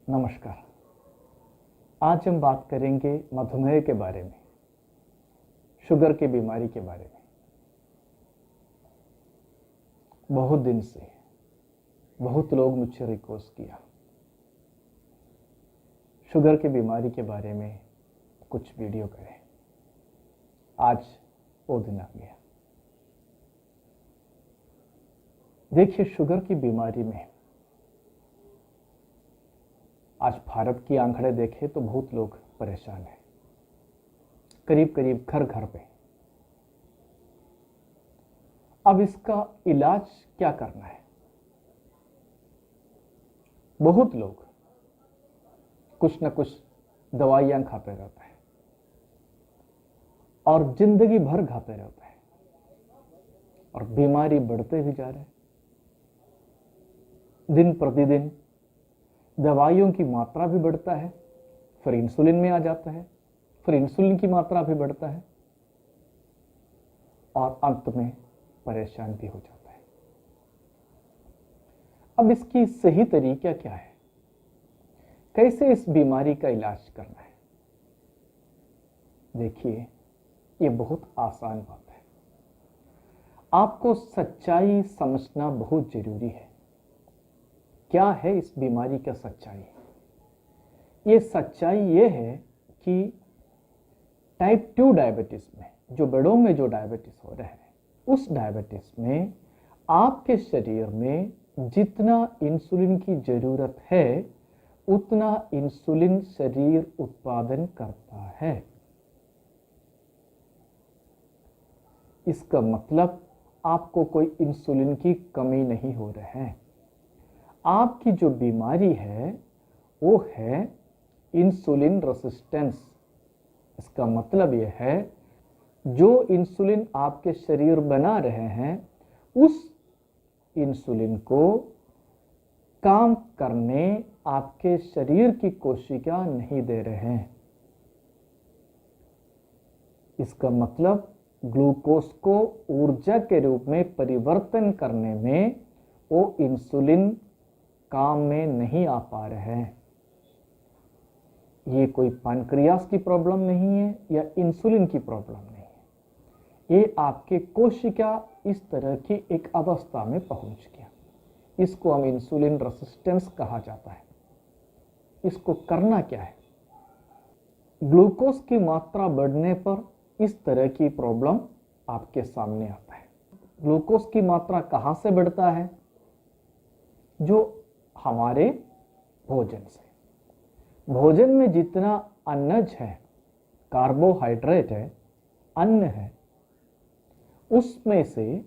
नमस्कार। आज हम बात करेंगे मधुमेह के बारे में, शुगर की बीमारी के बारे में। बहुत दिन से बहुत लोग मुझसे रिक्वेस्ट किया शुगर की बीमारी के बारे में कुछ वीडियो करें। आज वो दिन आ गया। देखिए, शुगर की बीमारी में आज भारत की आंकड़े देखें तो बहुत लोग परेशान हैं, करीब करीब घर घर पे। अब इसका इलाज क्या करना है? बहुत लोग कुछ न कुछ दवाइयां खाते रहते हैं और जिंदगी भर खाते रहते हैं और बीमारी बढ़ते भी जा रहे हैं। दिन प्रतिदिन दवाइयों की मात्रा भी बढ़ता है, फिर इंसुलिन में आ जाता है, फिर इंसुलिन की मात्रा भी बढ़ता है और अंत में परेशान भी हो जाता है। अब इसकी सही तरीका क्या है? कैसे इस बीमारी का इलाज करना है? देखिए, ये बहुत आसान बात है। आपको सच्चाई समझना बहुत जरूरी है। क्या है इस बीमारी का सच्चाई? ये सच्चाई ये है कि टाइप 2 डायबिटीज में, जो बड़ों में जो डायबिटीज हो रहा है, उस डायबिटीज में आपके शरीर में जितना इंसुलिन की जरूरत है उतना इंसुलिन शरीर उत्पादन करता है। इसका मतलब आपको कोई इंसुलिन की कमी नहीं हो रही है। आपकी जो बीमारी है वो है इंसुलिन रेसिस्टेंस। इसका मतलब यह है, जो इंसुलिन आपके शरीर बना रहे हैं उस इंसुलिन को काम करने आपके शरीर की कोशिका नहीं दे रहे हैं। इसका मतलब ग्लूकोज को ऊर्जा के रूप में परिवर्तन करने में वो इंसुलिन काम में नहीं आ पा रहे हैं। ये कोई पैनक्रियास की प्रॉब्लम नहीं है या इंसुलिन की प्रॉब्लम नहीं है। ये आपके कोशिका इस तरह की एक अवस्था में पहुंच गया। इसको हम इंसुलिन रेसिस्टेंस कहा जाता है। इसको करना क्या है? ग्लूकोज की मात्रा बढ़ने पर इस तरह की प्रॉब्लम आपके सामने आता है। ग्लूकोज की मात्रा कहां से बढ़ता है? जो हमारे भोजन से। भोजन में जितना अन्नज है, कार्बोहाइड्रेट है, अन्न है, उसमें से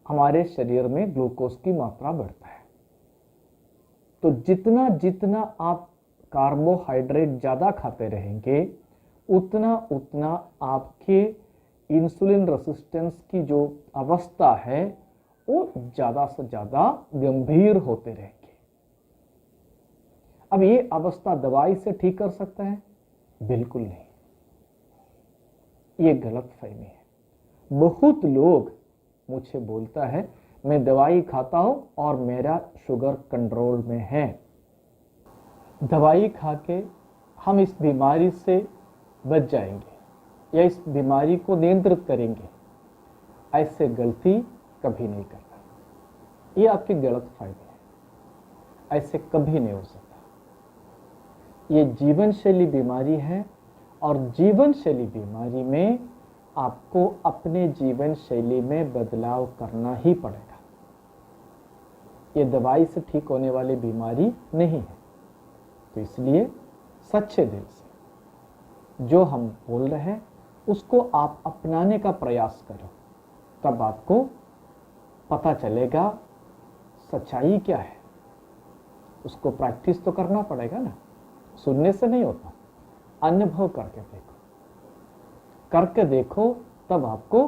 हमारे शरीर में ग्लूकोज की मात्रा बढ़ता है। तो जितना जितना आप कार्बोहाइड्रेट ज़्यादा खाते रहेंगे उतना उतना आपके इंसुलिन रेसिस्टेंस की जो अवस्था है वो ज़्यादा से ज़्यादा गंभीर होते रहेंगे। अब ये अवस्था दवाई से ठीक कर सकता है? बिल्कुल नहीं। ये गलतफहमी है। बहुत लोग मुझे बोलता है मैं दवाई खाता हूं और मेरा शुगर कंट्रोल में है। दवाई खा के हम इस बीमारी से बच जाएंगे या इस बीमारी को नियंत्रित करेंगे, ऐसे गलती कभी नहीं करना। ये आपकी गलतफहमी है। ऐसे कभी नहीं हो सकता। ये जीवन शैली बीमारी है और जीवन शैली बीमारी में आपको अपने जीवन शैली में बदलाव करना ही पड़ेगा। ये दवाई से ठीक होने वाली बीमारी नहीं है। तो इसलिए सच्चे दिल से जो हम बोल रहे हैं उसको आप अपनाने का प्रयास करो, तब आपको पता चलेगा सच्चाई क्या है। उसको प्रैक्टिस तो करना पड़ेगा ना, सुनने से नहीं होता। अनुभव करके देखो, तब आपको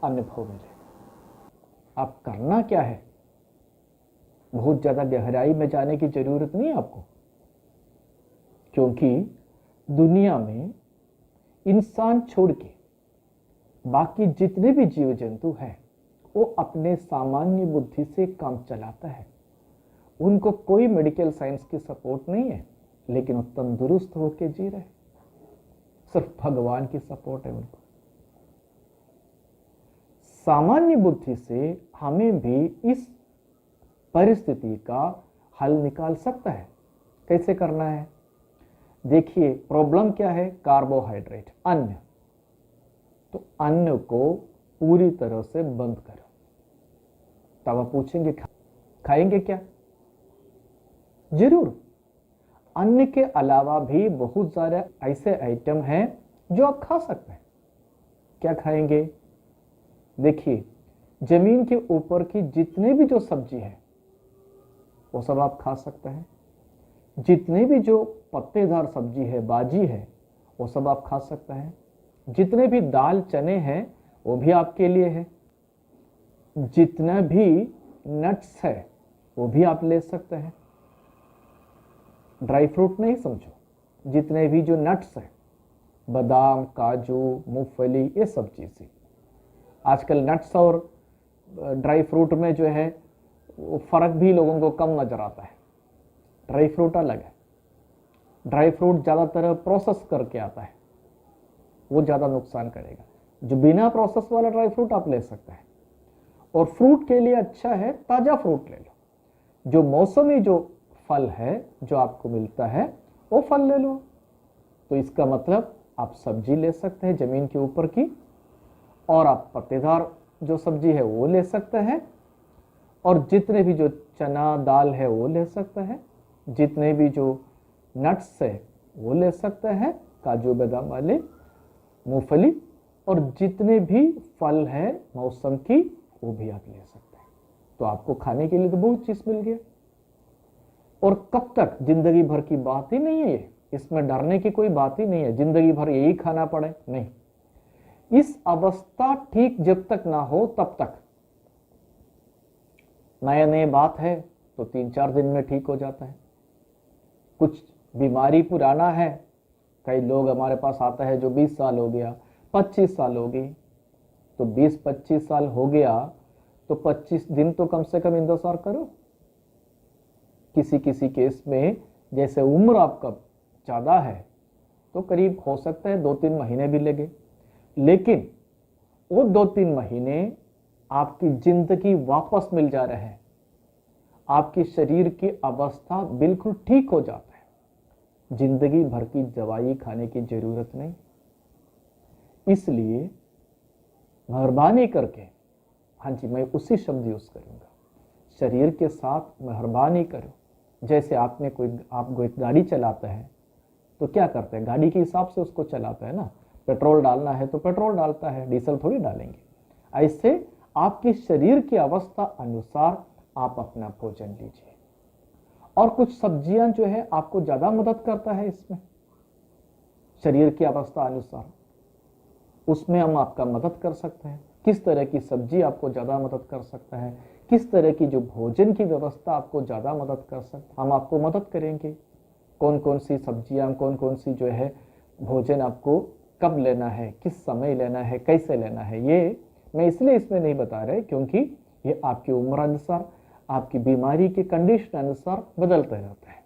अनुभव मिलेगा। आप करना क्या है? बहुत ज्यादा गहराई में जाने की जरूरत नहीं है आपको, क्योंकि दुनिया में इंसान छोड़ के बाकी जितने भी जीव जंतु हैं वो अपने सामान्य बुद्धि से काम चलाता है। उनको कोई मेडिकल साइंस की सपोर्ट नहीं है, लेकिन वो तंदुरुस्त होके जी रहे, सिर्फ भगवान की सपोर्ट है उनको। सामान्य बुद्धि से हमें भी इस परिस्थिति का हल निकाल सकता है। कैसे करना है? देखिए, प्रॉब्लम क्या है? कार्बोहाइड्रेट, अन्न। तो अन्न को पूरी तरह से बंद करो। तब आप पूछेंगे खाएंगे क्या? जरूर, अन्न के अलावा भी बहुत सारे ऐसे आइटम हैं जो आप खा सकते हैं। क्या खाएंगे? देखिए, जमीन के ऊपर की जितने भी जो सब्जी है वो सब आप खा सकते हैं। जितने भी जो पत्तेदार सब्जी है, बाजी है, वो सब आप खा सकते हैं। जितने भी दाल चने हैं वो भी आपके लिए है। जितना भी नट्स है वो भी आप ले सकते हैं। ड्राई फ्रूट नहीं समझो, जितने भी जो नट्स है, बादाम, काजू, मूंगफली, ये सब चीजें। आजकल नट्स और ड्राई फ्रूट में जो है वो फर्क भी लोगों को कम नजर आता है। ड्राई फ्रूट अलग है। ड्राई फ्रूट ज्यादातर प्रोसेस करके आता है, वो ज्यादा नुकसान करेगा। जो बिना प्रोसेस वाला ड्राई फ्रूट आप ले सकते हैं। और फ्रूट के लिए अच्छा है ताजा फ्रूट ले लो। जो मौसमी जो फल है जो आपको मिलता है वो फल ले लो। तो इसका मतलब आप सब्जी ले सकते हैं जमीन के ऊपर की, और आप पत्तेदार जो सब्जी है वो ले सकते हैं, और जितने भी जो चना दाल है वो ले सकते हैं, जितने भी जो नट्स है वो ले सकते हैं, काजू बादाम वाले, मूंगफली, और जितने भी फल है मौसम की वो भी आप ले सकते हैं। तो आपको खाने के लिए तो बहुत चीज मिल गया। और कब तक? जिंदगी भर की बात ही नहीं है ये, इसमें डरने की कोई बात ही नहीं है। जिंदगी भर यही खाना पड़े, नहीं। इस अवस्था ठीक जब तक ना हो तब तक। नया नया बात है तो 3-4 दिन में ठीक हो जाता है। कुछ बीमारी पुराना है, कई लोग हमारे पास आता है जो 20 साल हो गया, 25 साल हो गई। तो 20-25 साल हो गया तो 25 दिन तो कम से कम इंतजार करो। किसी किसी केस में जैसे उम्र आपका ज्यादा है तो करीब हो सकता है 2-3 महीने भी लगे, लेकिन वो 2-3 महीने आपकी जिंदगी वापस मिल जा रहे हैं। आपकी शरीर की अवस्था बिल्कुल ठीक हो जाता है। जिंदगी भर की दवाई खाने की जरूरत नहीं। इसलिए मेहरबानी करके, हाँ जी, मैं उसी शब्द यूज करूंगा, शरीर के साथ मेहरबानी करो। जैसे आपको एक गाड़ी चलाता है तो क्या करते हैं? गाड़ी के हिसाब से उसको चलाता है ना। पेट्रोल डालना है तो पेट्रोल डालता है, डीजल थोड़ी डालेंगे। ऐसे आपके शरीर की अवस्था अनुसार आप अपना भोजन लीजिए। और कुछ सब्जियां जो है आपको ज्यादा मदद करता है इसमें, शरीर की अवस्था अनुसार, उसमें हम आपका मदद कर सकते हैं। किस तरह की सब्जी आपको ज्यादा मदद कर सकता है, किस तरह की जो भोजन की व्यवस्था आपको ज्यादा मदद कर सकता, हम आपको मदद करेंगे। कौन कौन सी सब्जियां, कौन कौन सी जो है भोजन आपको कब लेना है, किस समय लेना है, कैसे लेना है, ये मैं इसलिए इसमें नहीं बता रहे क्योंकि ये आपकी उम्र अनुसार, आपकी बीमारी के कंडीशन अनुसार बदलते रहता है।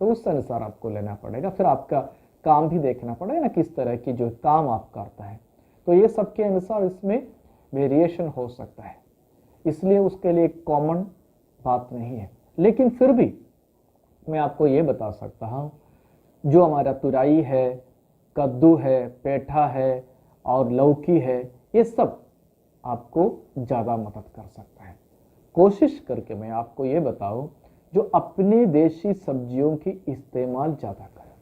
तो उस अनुसार आपको लेना पड़ेगा। फिर आपका काम भी देखना पड़ेगा ना, किस तरह की जो काम आप करता है। तो ये सबके अनुसार इसमें वेरिएशन हो सकता है, इसलिए उसके लिए कॉमन बात नहीं है। लेकिन फिर भी मैं आपको ये बता सकता हूँ, जो हमारा तुरई है, कद्दू है, पेठा है और लौकी है, ये सब आपको ज़्यादा मदद कर सकता है। कोशिश करके मैं आपको ये बताऊं, जो अपने देशी सब्जियों की इस्तेमाल ज़्यादा करें,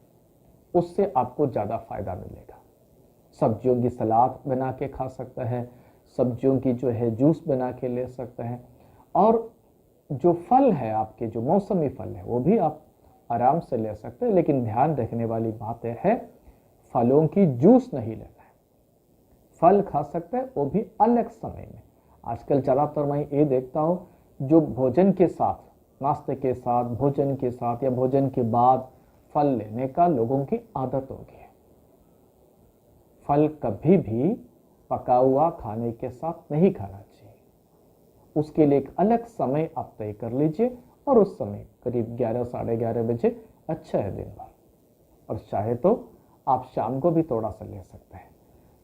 उससे आपको ज़्यादा फायदा मिलेगा। सब्जियों की सलाद बना के खा सकता है, सब्जियों की जो है जूस बना के ले सकते हैं, और जो फल है आपके, जो मौसमी फल है, वो भी आप आराम से ले सकते हैं। लेकिन ध्यान रखने वाली बात है, फलों की जूस नहीं लेना है। फल खा सकते हैं, वो भी अलग समय में। आजकल ज़्यादातर मैं ये देखता हूँ, जो भोजन के साथ, नाश्ते के साथ, भोजन के साथ या भोजन के बाद फल लेने का लोगों की आदत हो गई है। फल कभी भी पका हुआ खाने के साथ नहीं खाना चाहिए। उसके लिए एक अलग समय आप तय कर लीजिए और उस समय करीब 11 साढ़े 11 बजे अच्छा है दिन भर। और चाहे तो आप शाम को भी थोड़ा सा ले सकते हैं।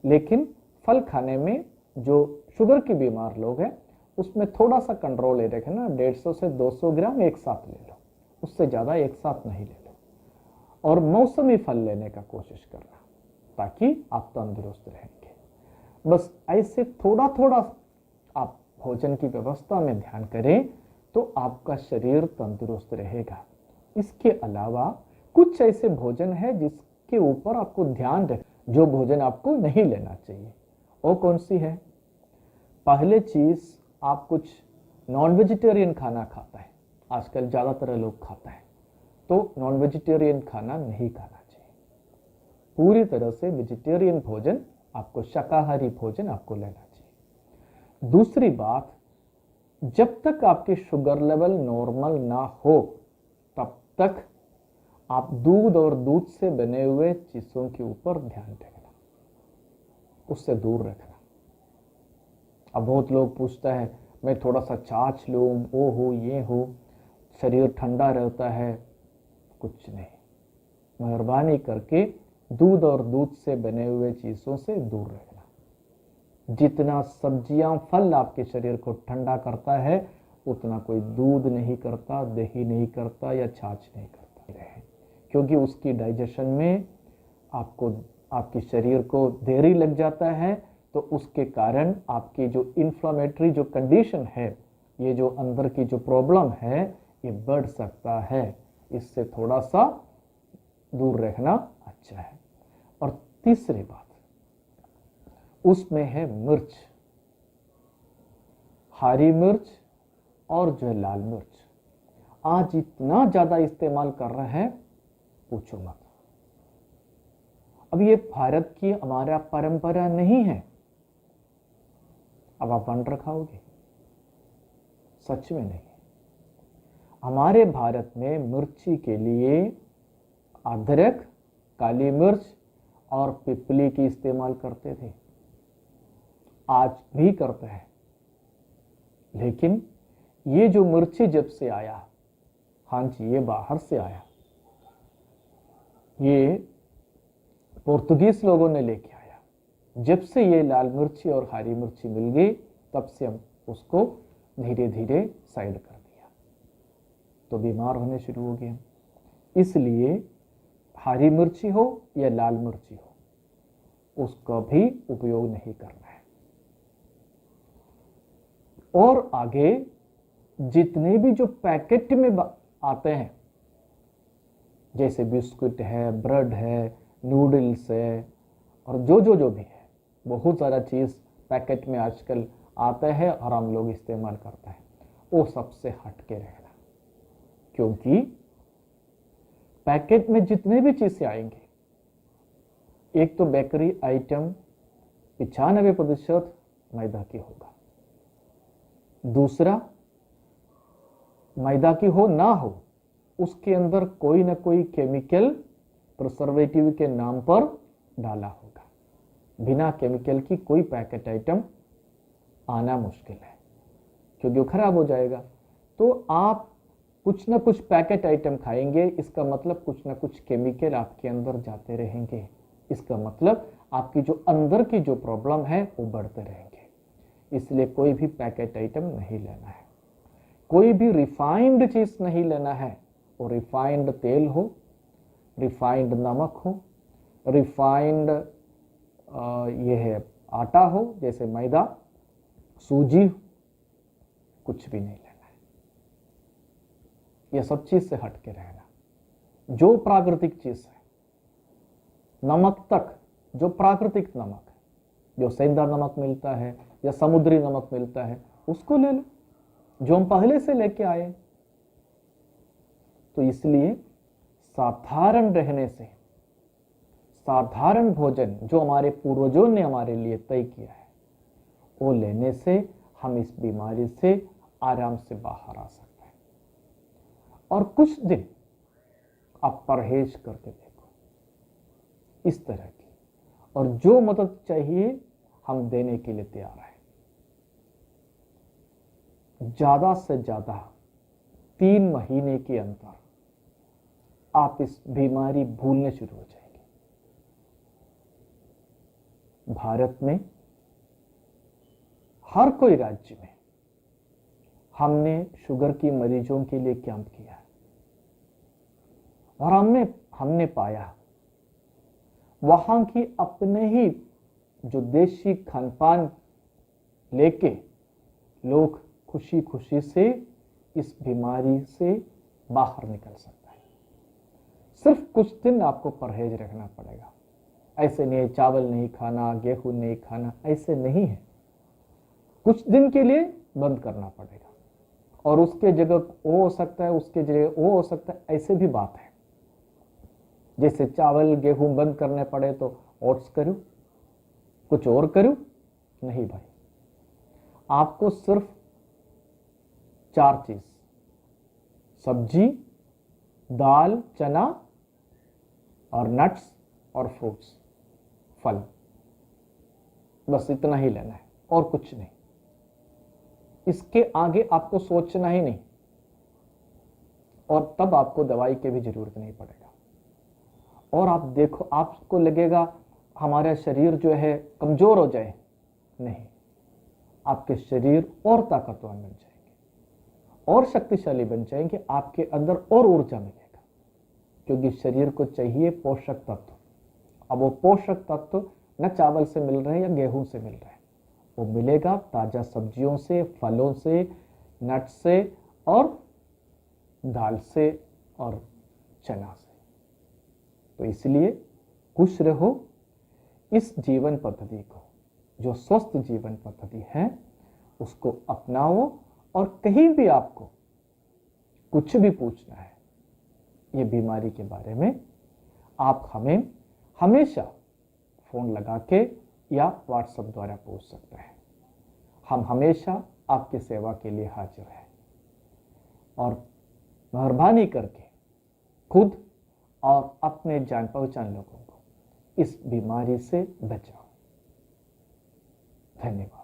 लेकिन फल खाने में जो शुगर की बीमार लोग हैं उसमें थोड़ा सा कंट्रोल ये रखना, 150 से 200 ग्राम एक साथ ले लो, उससे ज़्यादा एक साथ नहीं ले लो। और मौसमी फल लेने का कोशिश करना ताकि आप तंदुरुस्त रहेंगे। बस ऐसे थोड़ा थोड़ा आप भोजन की व्यवस्था में ध्यान करें तो आपका शरीर तंदुरुस्त रहेगा। इसके अलावा कुछ ऐसे भोजन है जिसके ऊपर आपको ध्यान रख, जो भोजन आपको नहीं लेना चाहिए। वो कौन सी है? पहले चीज, आप कुछ नॉन वेजिटेरियन खाना खाता है, आजकल ज़्यादातर लोग खाता है, तो नॉन वेजिटेरियन खाना नहीं खाना चाहिए। पूरी तरह से वेजिटेरियन भोजन आपको, शाकाहारी भोजन आपको लेना चाहिए। दूसरी बात, जब तक आपकी शुगर लेवल नॉर्मल ना हो तब तक आप दूध और दूध से बने हुए चीज़ों के ऊपर ध्यान रखना, उससे दूर रखना। अब बहुत लोग पूछता है मैं थोड़ा सा छाछ लूँ, वो हो ये हो, शरीर ठंडा रहता है। कुछ नहीं, मेहरबानी करके दूध और दूध से बने हुए चीज़ों से दूर रखना। जितना सब्जियां फल आपके शरीर को ठंडा करता है उतना कोई दूध नहीं करता, दही नहीं करता या छाछ नहीं करता है, क्योंकि उसकी डाइजेशन में आपको, आपके शरीर को देरी लग जाता है, तो उसके कारण आपकी जो इन्फ्लामेटरी जो कंडीशन है, ये जो अंदर की जो प्रॉब्लम है, ये बढ़ सकता है। इससे थोड़ा सा दूर रखना अच्छा है। और तीसरी बात, उसमें है मिर्च, हरी मिर्च और जो है लाल मिर्च। आज इतना ज्यादा इस्तेमाल कर रहे हैं, पूछो मत। अब ये भारत की हमारा परंपरा नहीं है, अब आप वंडर खाओगे? सच में नहीं। हमारे भारत में मिर्ची के लिए अदरक, काली मिर्च और पिपली की इस्तेमाल करते थे, आज भी करते हैं। लेकिन ये जो मिर्ची जब से आया, हाँ जी ये बाहर से आया, ये पोर्तुगीज लोगों ने लेके आया। जब से ये लाल मिर्ची और हरी मिर्ची मिल गई, तब से हम उसको धीरे धीरे साइड कर दिया, तो बीमार होने शुरू हो गए। इसलिए हरी मिर्ची हो या लाल मिर्ची हो, उसका भी उपयोग नहीं करना है। और आगे जितने भी जो पैकेट में आते हैं, जैसे बिस्कुट है, ब्रेड है, नूडल्स है, और जो भी है, बहुत सारा चीज़ पैकेट में आजकल आता है और हम लोग इस्तेमाल करते हैं, वो सबसे हट के रहना। क्योंकि पैकेट में जितने भी चीज़ें आएंगे, एक तो बेकरी आइटम 95% मैदा की होगा, दूसरा मैदा की हो ना हो, उसके अंदर कोई ना कोई केमिकल प्रिजर्वेटिव के नाम पर डाला होगा। बिना केमिकल की कोई पैकेट आइटम आना मुश्किल है, क्योंकि वो खराब हो जाएगा। तो आप कुछ ना कुछ पैकेट आइटम खाएंगे, इसका मतलब कुछ ना कुछ केमिकल आपके अंदर जाते रहेंगे। इसका मतलब आपकी जो अंदर की जो प्रॉब्लम है वो बढ़ते रहेंगे। इसलिए कोई भी पैकेट आइटम नहीं लेना है, कोई भी रिफाइंड चीज नहीं लेना है। वो रिफाइंड तेल हो, रिफाइंड नमक हो, रिफाइंड ये है आटा हो, जैसे मैदा, सूजी, कुछ भी नहीं लेना है। यह सब चीज से हट के रहना। जो प्राकृतिक चीज है, नमक तक, जो प्राकृतिक नमक है, जो सेंधा नमक मिलता है या समुद्री नमक मिलता है, उसको ले लो, जो हम पहले से लेके आए। तो इसलिए साधारण रहने से, साधारण भोजन जो हमारे पूर्वजों ने हमारे लिए तय किया है, वो लेने से हम इस बीमारी से आराम से बाहर आ सकते हैं। और कुछ दिन आप परहेज करके देखो इस तरह की, और जो मदद चाहिए हम देने के लिए तैयार हैं। ज्यादा से ज्यादा 3 महीने के अंदर आप इस बीमारी भूलने शुरू हो जाएंगे। भारत में हर कोई राज्य में हमने शुगर की मरीजों के लिए कैंप किया है और हमने पाया वहां की अपने ही जो देशी खानपान लेके लोग खुशी खुशी से इस बीमारी से बाहर निकल सकता है। सिर्फ कुछ दिन आपको परहेज रखना पड़ेगा। ऐसे नहीं चावल नहीं खाना, गेहूं नहीं खाना, ऐसे नहीं है। कुछ दिन के लिए बंद करना पड़ेगा और उसके जगह वो हो सकता है, उसके जगह वो हो सकता है, ऐसे भी बात है। जैसे चावल गेहूं बंद करने पड़े तो ओट्स करूं, कुछ और करूं? नहीं भाई, आपको सिर्फ 4 चीज, सब्जी, दाल, चना और नट्स और फ्रूट्स, फल, बस इतना ही लेना है और कुछ नहीं। इसके आगे आपको सोचना ही नहीं और तब आपको दवाई की भी जरूरत नहीं पड़ेगा। और आप देखो, आपको लगेगा हमारा शरीर जो है कमजोर हो जाए, नहीं, आपके शरीर और ताकतवर बन जाएंगे और शक्तिशाली बन जाएंगे, आपके अंदर और ऊर्जा मिलेगा, क्योंकि शरीर को चाहिए पोषक तत्व। अब वो पोषक तत्व न चावल से मिल रहे हैं या गेहूं से मिल रहे हैं, वो मिलेगा ताजा सब्जियों से, फलों से, नट्स से और दाल से और चना से। तो इसलिए खुश रहो, इस जीवन पद्धति को, जो स्वस्थ जीवन पद्धति है, उसको अपनाओ। और कहीं भी आपको कुछ भी पूछना है ये बीमारी के बारे में, आप हमें हमेशा फोन लगा के या व्हाट्सएप द्वारा पूछ सकते हैं। हम हमेशा आपकी सेवा के लिए हाजिर हैं। और मेहरबानी करके खुद और अपने जान पहचान लोगों को इस बीमारी से बचाओ। धन्यवाद।